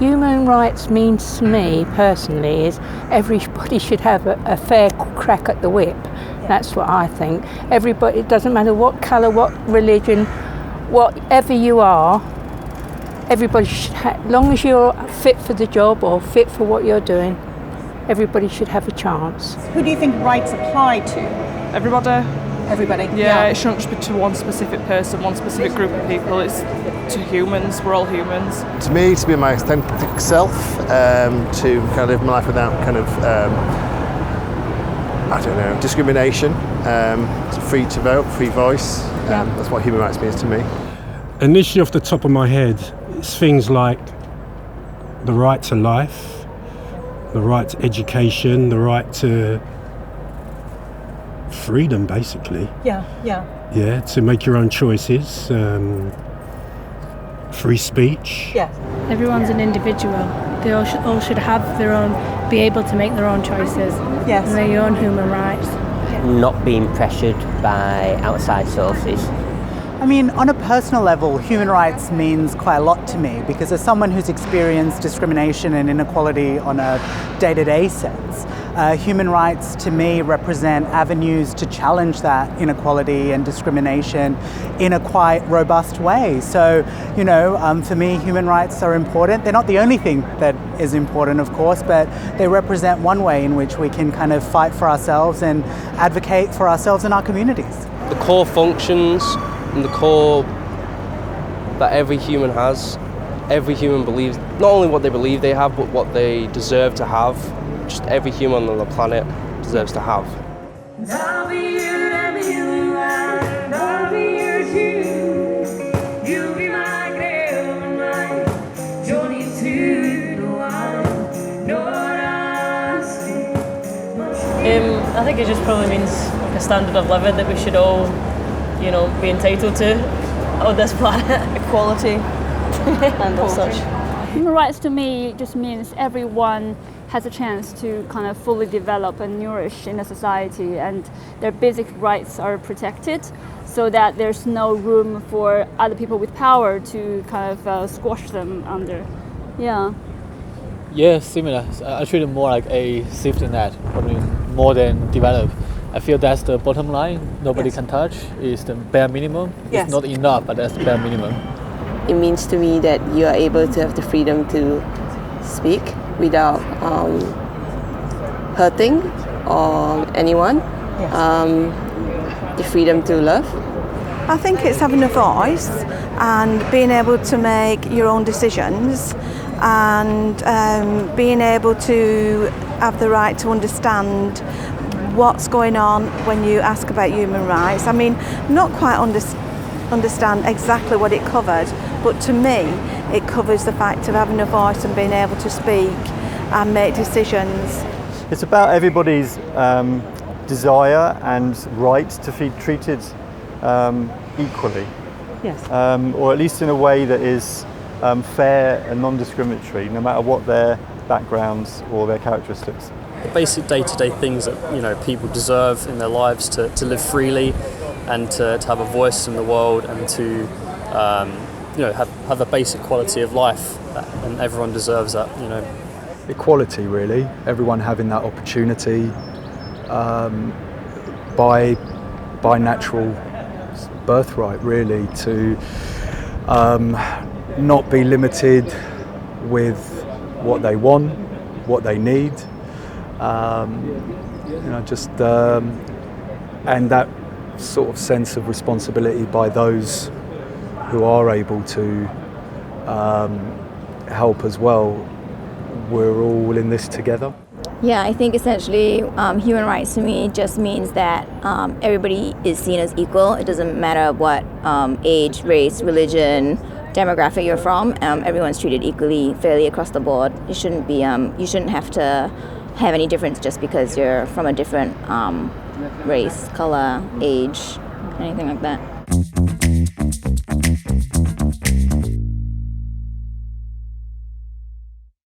human rights means to me personally is everybody should have a fair crack at the whip. That's what I think. Everybody, it doesn't matter what colour, what religion, whatever you are, everybody should have, as long as you're fit for the job or fit for what you're doing, everybody should have a chance. Who do you think rights apply to? Everybody. Everybody? Yeah, it shouldn't just be to one specific person, one specific group of people. It's to humans. We're all humans. To me, to be my authentic self, to kind of live my life without kind of, I don't know, discrimination, free to vote, free voice. That's what human rights means to me. Initially, off the top of my head, it's things like the right to life, the right to education, the right to freedom, basically. Yeah, to make your own choices, free speech. Yes. Everyone's an individual. They all should have their own, be able to make their own choices. Yes. And their own human rights. Not being pressured by outside sources. I mean, on a personal level, human rights means quite a lot to me because as someone who's experienced discrimination and inequality on a day-to-day sense, human rights to me represent avenues to challenge that inequality and discrimination in a quite robust way. So, you know, for me, human rights are important. They're not the only thing that is important, of course, but they represent one way in which we can kind of fight for ourselves and advocate for ourselves and our communities. The core functions and the core that every human has, every human believes, not only what they believe they have, but what they deserve to have. Just every human on the planet deserves to have. I think it just probably means like a standard of living that we should all, you know, be entitled to on this planet. Equality and such. Human rights to me just means everyone has a chance to kind of fully develop and nourish in a society, and their basic rights are protected so that there's no room for other people with power to kind of squash them under. Yeah, similar. I treat it more like a safety net, probably more than develop. I feel that's the bottom line. Nobody can touch. It's the bare minimum. Yes. It's not enough, but that's the bare minimum. It means to me that you are able to have the freedom to speak without hurting or anyone. The freedom to love. I think it's having a voice and being able to make your own decisions and being able to have the right to understand what's going on when you ask about human rights. I mean, not quite understand exactly what it covered, but to me it covers the fact of having a voice and being able to speak and make decisions. It's about everybody's desire and right to be treated equally. Yes. Or at least in a way that is fair and non-discriminatory, no matter what their backgrounds or their characteristics. The basic day-to-day things that, you know, people deserve in their lives to live freely and to have a voice in the world and to you know, have a basic quality of life, and everyone deserves that, you know. Equality, really. Everyone having that opportunity by natural birthright, really, to not be limited with what they want, what they need, you know, just and that sort of sense of responsibility by those who are able to help as well. We're all in this together. Yeah, I think essentially human rights to me just means that everybody is seen as equal. It doesn't matter what age, race, religion, demographic you're from. Everyone's treated equally, fairly across the board. You shouldn't be. You shouldn't have to have any difference just because you're from a different race, color, age, anything like that.